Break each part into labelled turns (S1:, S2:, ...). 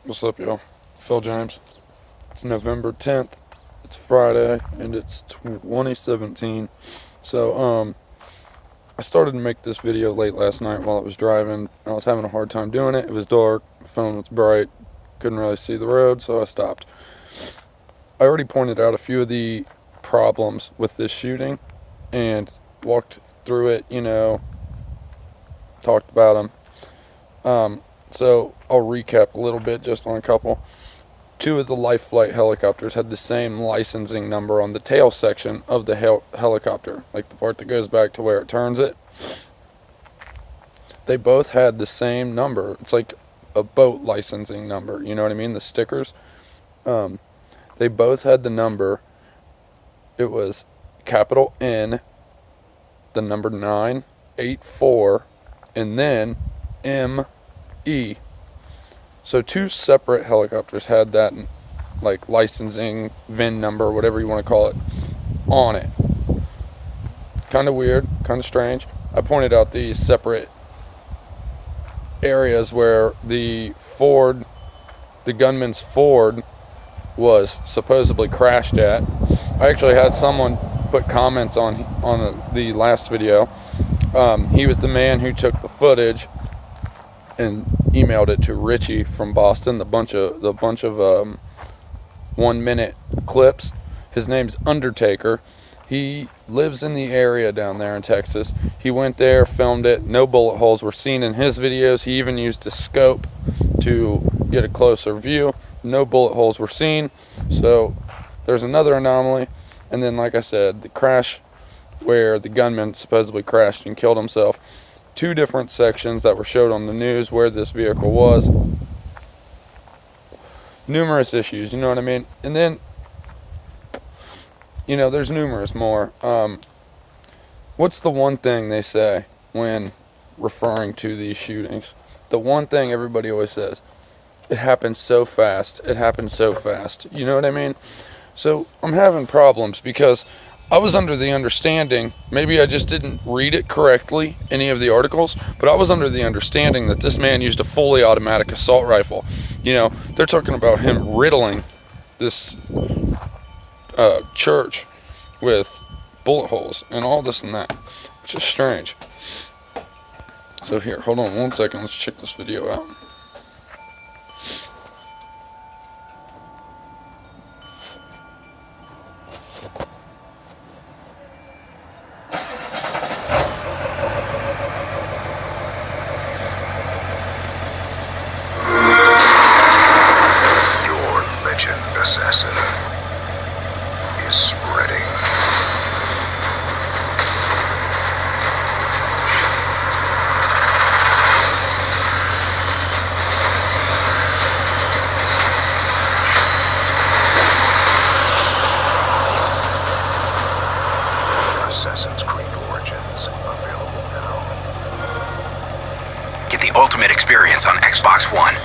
S1: What's up, y'all? Phil James. It's November 10th. It's Friday, and it's 2017. So, I started to make this video late last night while I was driving. I was having a hard time doing it. It was dark. My phone was bright. Couldn't really see the road, so I stopped. I already pointed out a few of the problems with this shooting and walked through it, talked about them. So I'll recap a little bit just on a couple. 2 of the Life Flight helicopters had the same licensing number on the tail section of the helicopter, like the part that goes back to where it turns it. They both had the same number. It's like a boat licensing number, you know what I mean? The stickers. They both had the number. It was capital N, the number 984, and then ME. So 2 separate helicopters had that, like, licensing VIN number, whatever you want to call it, on it. Kind of weird, kind of strange. I pointed out the separate areas where the gunman's Ford was supposedly crashed at. I actually had someone put comments on the last video. He was the man who took the footage and emailed it to Richie from Boston, the bunch of 1-minute clips. His name's Undertaker. He lives in the area down there in Texas. He went there, filmed it. No bullet holes were seen in his videos. He even used a scope to get a closer view. No bullet holes were seen. So there's another anomaly. And then, like I said, the crash where the gunman supposedly crashed and killed himself. 2 different sections that were showed on the news where this vehicle was. Numerous issues, you know what I mean? And then, there's numerous more. What's the one thing they say when referring to these shootings? The one thing everybody always says: it happened so fast. It happened so fast. You know what I mean? So I'm having problems because I was under the understanding, maybe I just didn't read it correctly, any of the articles, but I was under the understanding that this man used a fully automatic assault rifle. They're talking about him riddling this church with bullet holes and all this and that, which is strange. So here, hold on 1 second, let's check this video out.
S2: Assassin is spreading. Assassin's Creed Origins available now.
S3: Get the ultimate experience on Xbox One.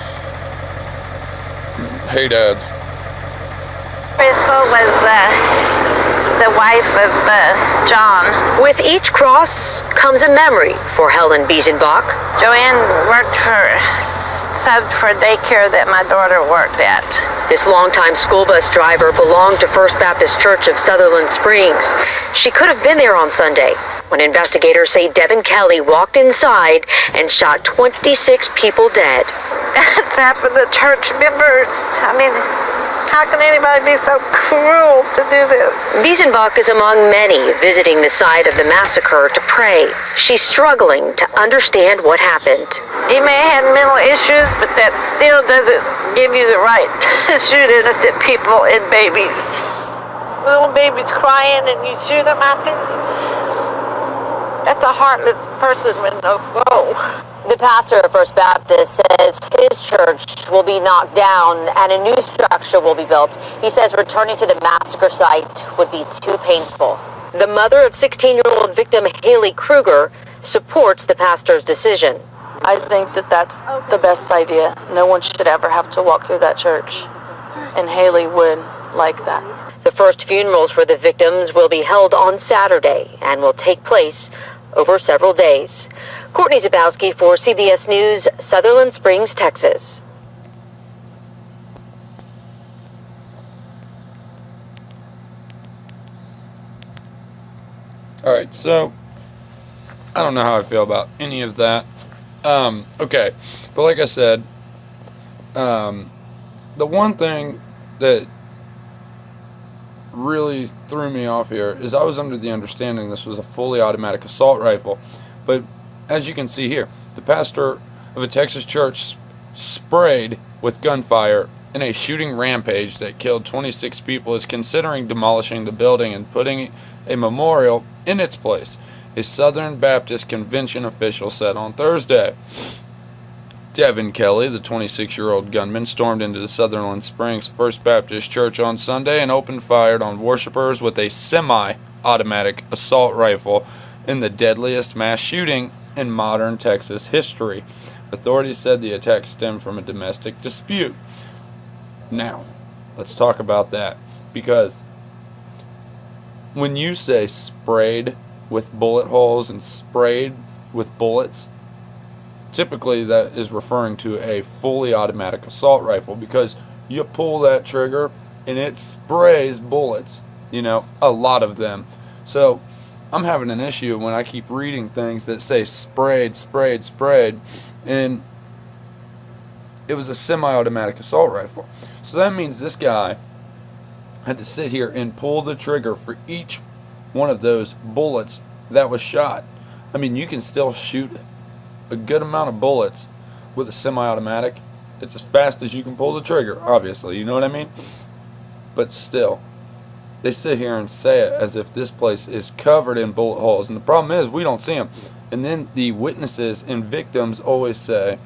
S1: Hey, dads.
S4: Crystal was the wife of John.
S5: With each cross comes a memory for Helen Biesenbach.
S4: Joanne subbed for daycare that my daughter worked at.
S5: This longtime school bus driver belonged to First Baptist Church of Sutherland Springs. She could have been there on Sunday when investigators say Devin Kelly walked inside and shot 26 people dead.
S4: That's happened to church members. How can anybody be so cruel to do this?
S5: Biesenbach is among many visiting the site of the massacre to pray. She's struggling to understand what happened.
S4: He may have had mental issues, but that still doesn't give you the right to shoot innocent people and babies. Little babies crying and you shoot them out there? That's a heartless person with no soul.
S5: The pastor of First Baptist says his church will be knocked down and a new structure will be built. He says returning to the massacre site would be too painful. The mother of 16-year-old victim Haley Kruger supports the pastor's decision.
S6: I think that that's the best idea. No one should ever have to walk through that church. And Haley would like that.
S5: The first funerals for the victims will be held on Saturday and will take place over several days. Courtney Zabowski for CBS News, Sutherland Springs, Texas.
S1: Alright, so I don't know how I feel about any of that. Okay, but like I said, the one thing that really threw me off here is I was under the understanding this was a fully automatic assault rifle, but as you can see here, the pastor of a Texas church sprayed with gunfire in a shooting rampage that killed 26 people is considering demolishing the building and putting a memorial in its place, a Southern Baptist Convention official said on Thursday. Devin Kelly, the 26-year-old gunman, stormed into the Sutherland Springs First Baptist Church on Sunday and opened fire on worshipers with a semi-automatic assault rifle in the deadliest mass shooting in modern Texas history. Authorities said the attack stemmed from a domestic dispute. Now, let's talk about that, because when you say sprayed with bullet holes and sprayed with bullets, typically that is referring to a fully automatic assault rifle, because you pull that trigger and it sprays bullets, a lot of them. So I'm having an issue when I keep reading things that say sprayed, and it was a semi-automatic assault rifle. So that means this guy had to sit here and pull the trigger for each one of those bullets that was shot. I mean, you can still shoot a good amount of bullets with a semi-automatic. It's as fast as you can pull the trigger, obviously, you know what I mean? But still, they sit here and say it as if this place is covered in bullet holes, and the problem is we don't see them. And then the witnesses and victims always say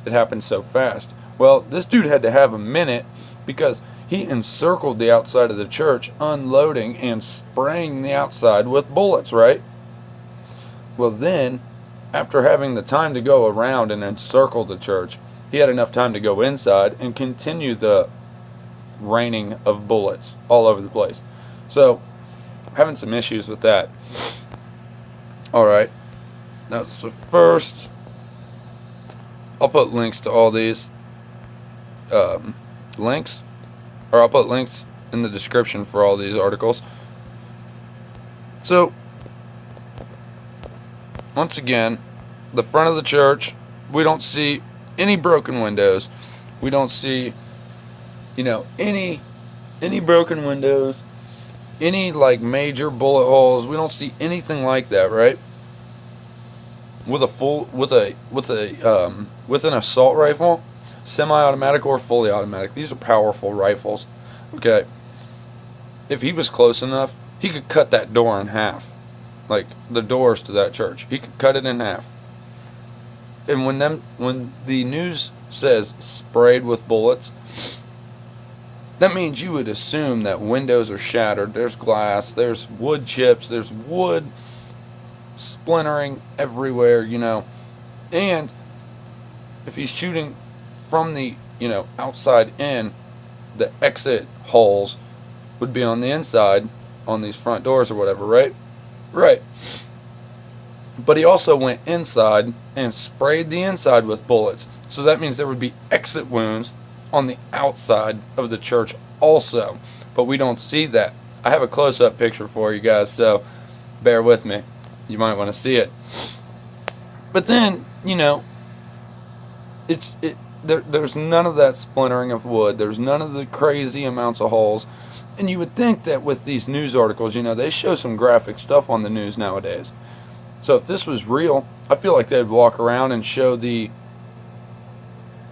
S1: it happened so fast. Well, this dude had to have a minute because he encircled the outside of the church, unloading and spraying the outside with bullets, right? Well, then, after having the time to go around and encircle the church, he had enough time to go inside and continue the raining of bullets all over the place. So, having some issues with that. Alright, that's the first. I'll put links to all these I'll put links in the description for all these articles. So, once again, the front of the church, we don't see any broken windows. We don't see, any broken windows, any major bullet holes. We don't see anything like that, right? With an assault rifle, semi-automatic or fully automatic, these are powerful rifles. Okay, if he was close enough, he could cut that door in half, like the doors to that church. He could cut it in half. And when the news says sprayed with bullets, that means you would assume that windows are shattered. There's glass. There's wood chips. There's wood splintering everywhere, And if he's shooting from the, outside in, the exit holes would be on the inside, on these front doors or whatever, right? Right. But he also went inside and sprayed the inside with bullets. So that means there would be exit wounds on the outside of the church also. But we don't see that. I have a close-up picture for you guys, so bear with me. You might want to see it. But then, there's none of that splintering of wood. There's none of the crazy amounts of holes. And you would think that with these news articles, they show some graphic stuff on the news nowadays. So if this was real, I feel like they'd walk around and show the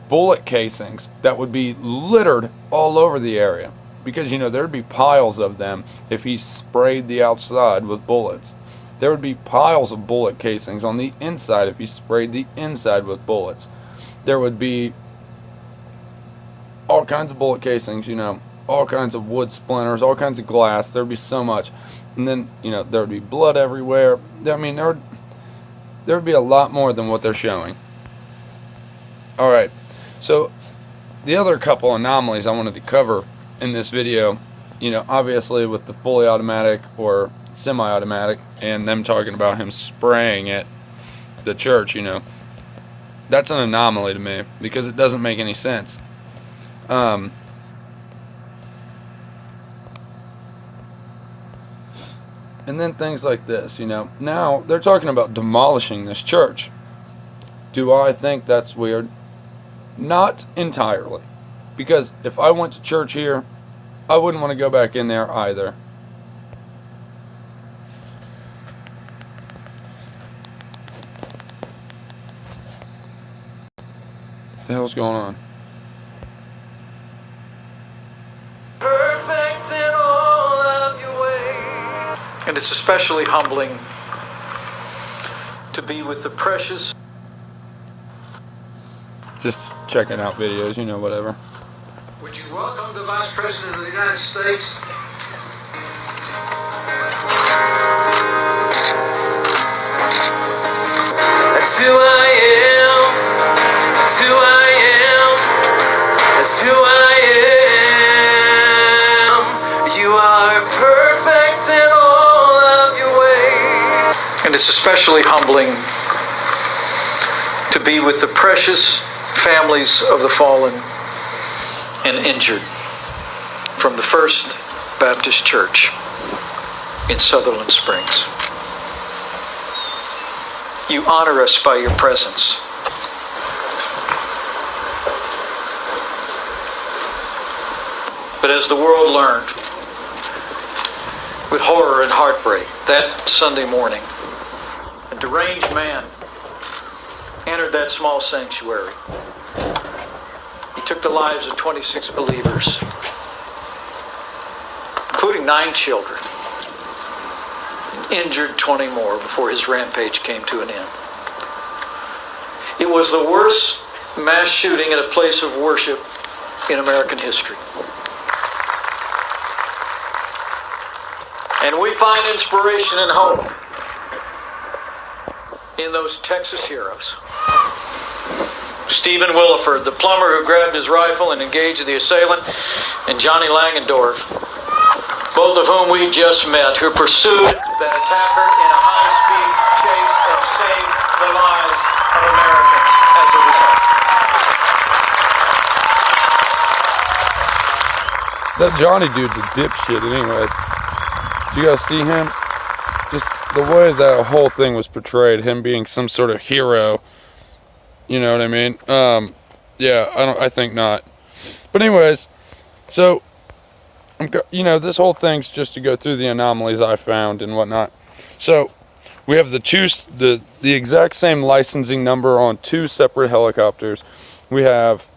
S1: bullet casings that would be littered all over the area. Because, there'd be piles of them if he sprayed the outside with bullets. There would be piles of bullet casings on the inside if he sprayed the inside with bullets. There would be all kinds of bullet casings, all kinds of wood splinters, all kinds of glass. There would be so much. And then, there would be blood everywhere. I mean, there would be a lot more than what they're showing. Alright, so the other couple anomalies I wanted to cover in this video, obviously with the fully automatic or semi-automatic and them talking about him spraying at the church, that's an anomaly to me because it doesn't make any sense. And then things like this, you know. Now they're talking about demolishing this church. Do I think that's weird? Not entirely. Because if I went to church here, I wouldn't want to go back in there either. What the hell's going on?
S7: Perfect in all of your ways. And it's especially humbling to be with the precious.
S1: Just checking out videos, you know, whatever.
S8: Would you welcome the Vice President of the United States?
S7: That's who I am. That's who I am. That's who I am. You are perfect in all of your ways. And it's especially humbling to be with the precious families of the fallen and injured from the First Baptist Church in Sutherland Springs. You honor us by your presence. But as the world learned, with horror and heartbreak, that Sunday morning, a deranged man entered that small sanctuary. He took the lives of 26 believers, including 9 children, and injured 20 more before his rampage came to an end. It was the worst mass shooting at a place of worship in American history. And we find inspiration and hope in those Texas heroes. Stephen Williford, the plumber who grabbed his rifle and engaged the assailant, and Johnny Langendorf, both of whom we just met, who pursued that attacker in a high-speed chase and saved the lives of Americans as a result.
S1: That Johnny dude's a dipshit anyways. Did you guys see him? Just the way that whole thing was portrayed, him being some sort of hero. You know what I mean? Yeah, I think not. But anyways, so, this whole thing's just to go through the anomalies I found and whatnot. So, we have the exact same licensing number on 2 separate helicopters. We have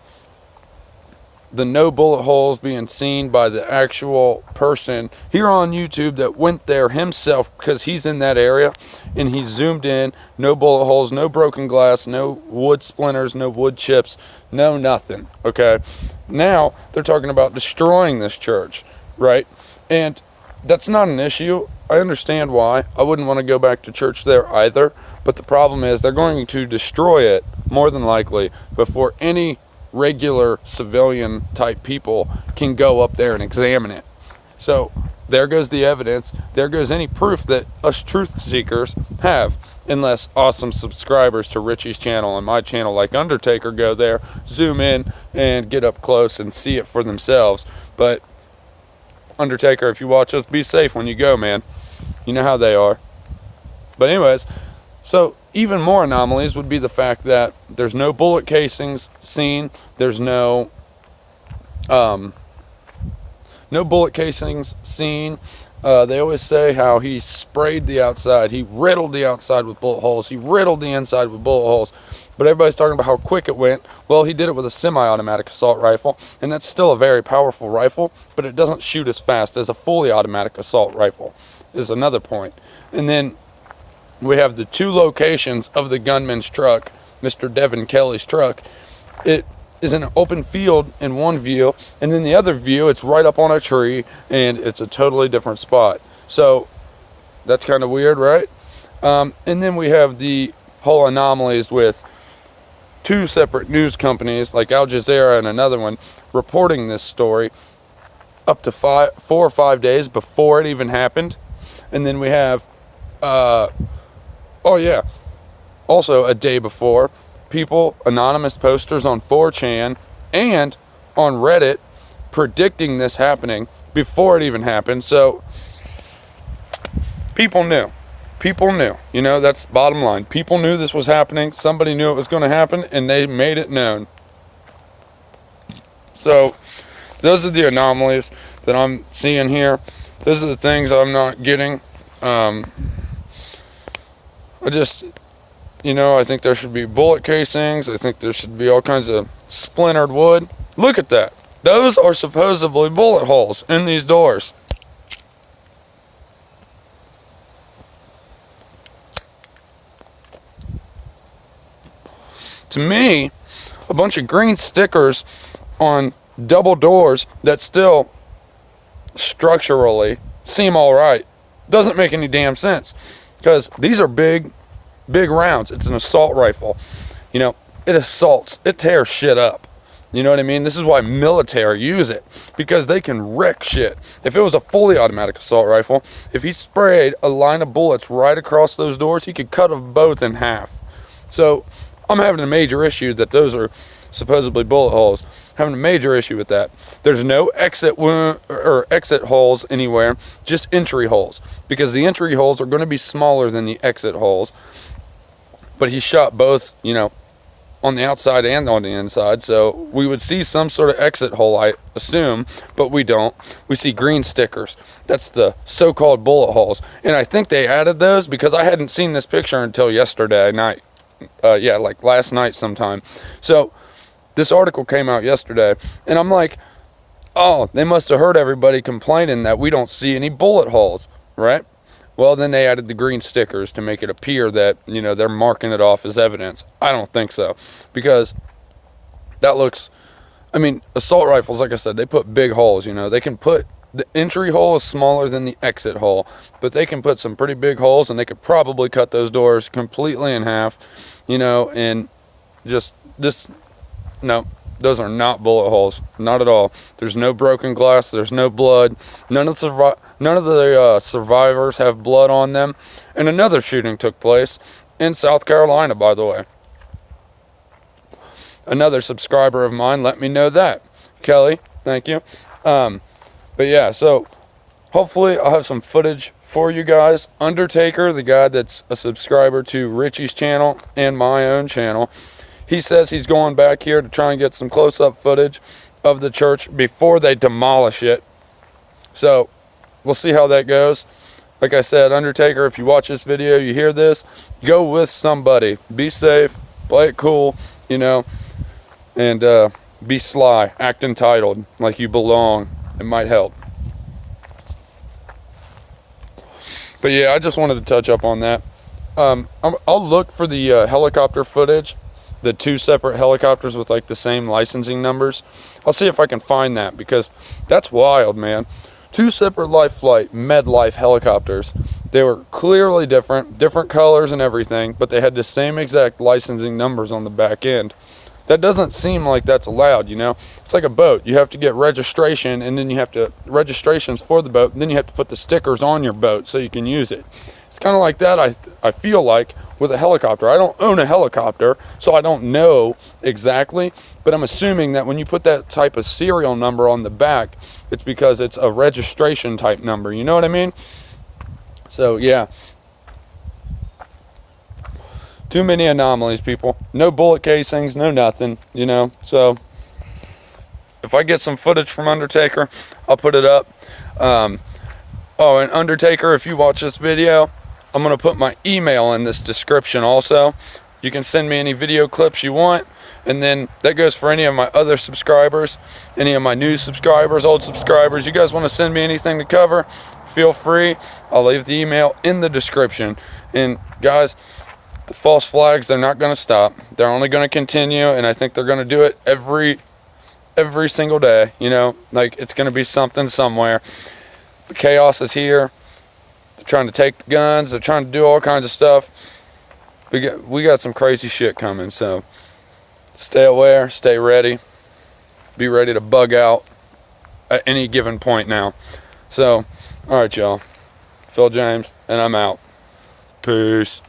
S1: the no bullet holes being seen by the actual person here on YouTube that went there himself, because he's in that area and he zoomed in. No bullet holes, no broken glass, no wood splinters, no wood chips, no nothing. Okay, now they're talking about destroying this church, right? And that's not an issue. I understand why. I wouldn't want to go back to church there either, but the problem is they're going to destroy it more than likely before any regular civilian type people can go up there and examine it. So there goes the evidence. There goes any proof that us truth seekers have, unless awesome subscribers to Richie's channel and my channel like Undertaker go there, zoom in and get up close and see it for themselves. But Undertaker, if you watch us, be safe when you go, man. You know how they are. But anyways, so even more anomalies would be the fact that there's no bullet casings seen. There's no bullet casings seen. They always say how he sprayed the outside. He riddled the outside with bullet holes. He riddled the inside with bullet holes. But everybody's talking about how quick it went. Well, he did it with a semi-automatic assault rifle, and that's still a very powerful rifle, but it doesn't shoot as fast as a fully automatic assault rifle, is another point. And then we have the 2 locations of the gunman's truck, Mr. Devin Kelly's truck. It is an open field in one view, and then the other view, it's right up on a tree, and it's a totally different spot. So that's kind of weird, right? And then we have the whole anomalies with 2 separate news companies, like Al Jazeera and another one, reporting this story up to 4 or 5 days before it even happened. And then we have also a day before, people, anonymous posters on 4chan and on Reddit predicting this happening before it even happened. So People knew. People knew. You know, that's the bottom line. People knew this was happening. Somebody knew it was going to happen, and they made it known. So, those are the anomalies that I'm seeing here. Those are the things I'm not getting. I think there should be bullet casings. I think there should be all kinds of splintered wood. Look at that. Those are supposedly bullet holes in these doors. To me, a bunch of green stickers on double doors that still structurally seem alright doesn't make any damn sense, because these are big rounds. It's an assault rifle. You know, it assaults, it tears shit up. You know what I mean? This is why military use it, because they can wreck shit. If it was a fully automatic assault rifle, if he sprayed a line of bullets right across those doors, he could cut them both in half. So I'm having a major issue that those are supposedly bullet holes. Having a major issue with that. There's no exit wound or exit holes anywhere, just entry holes, because the entry holes are going to be smaller than the exit holes. But he shot both, you know, on the outside and on the inside, so we would see some sort of exit hole, I assume, but we don't. We see green stickers. That's the so-called bullet holes, and I think they added those because I hadn't seen this picture until yesterday night. Like last night sometime. So this article came out yesterday, and I'm like, oh, they must have heard everybody complaining that we don't see any bullet holes, right? Well, then they added the green stickers to make it appear that, you know, they're marking it off as evidence. I don't think so, because that looks, I mean, assault rifles, like I said, they put big holes, you know. They can put, the entry hole is smaller than the exit hole, but they can put some pretty big holes, and they could probably cut those doors completely in half, you know, and just this, no, those are not bullet holes, not at all. There's no broken glass, there's no blood, none of the survivors have blood on them, and another shooting took place in South Carolina, by the way. Another subscriber of mine let me know that. Kelly, thank you. But yeah, so hopefully I'll have some footage for you guys. Undertaker, the guy that's a subscriber to Richie's channel and my own channel, he says he's going back here to try and get some close-up footage of the church before they demolish it. So we'll see how that goes. Like I said, Undertaker, if you watch this video, you hear this, go with somebody. Be safe, play it cool, you know, and be sly, act entitled, like you belong. It might help. But yeah, I just wanted to touch up on that. I'll look for the helicopter footage, the two separate helicopters with like the same licensing numbers. I'll see if I can find that, because that's wild, man. Two separate life flight MedLife helicopters. They were clearly different colors and everything, but they had the same exact licensing numbers on the back end. That doesn't seem like that's allowed, you know. It's like a boat. You have to get registration, and then you have to, registrations for the boat, and then you have to put the stickers on your boat so you can use it. It's kind of like that, I feel like, with a helicopter. I don't own a helicopter, so I don't know exactly, but I'm assuming that when you put that type of serial number on the back, it's because it's a registration type number, you know what I mean? So, yeah. Too many anomalies, people. No bullet casings, no nothing, you know. So, if I get some footage from Undertaker, I'll put it up. And Undertaker, if you watch this video, I'm going to put my email in this description also. You can send me any video clips you want. And then that goes for any of my other subscribers, any of my new subscribers, old subscribers. You guys want to send me anything to cover, feel free. I'll leave the email in the description. And guys, the false flags, they're not going to stop. They're only going to continue, and I think they're going to do it every single day, you know. Like, it's going to be something somewhere. The chaos is here. They're trying to take the guns. They're trying to do all kinds of stuff. We got some crazy shit coming, so stay aware, stay ready. Be ready to bug out at any given point now. So, all right, y'all. Phil James, and I'm out. Peace.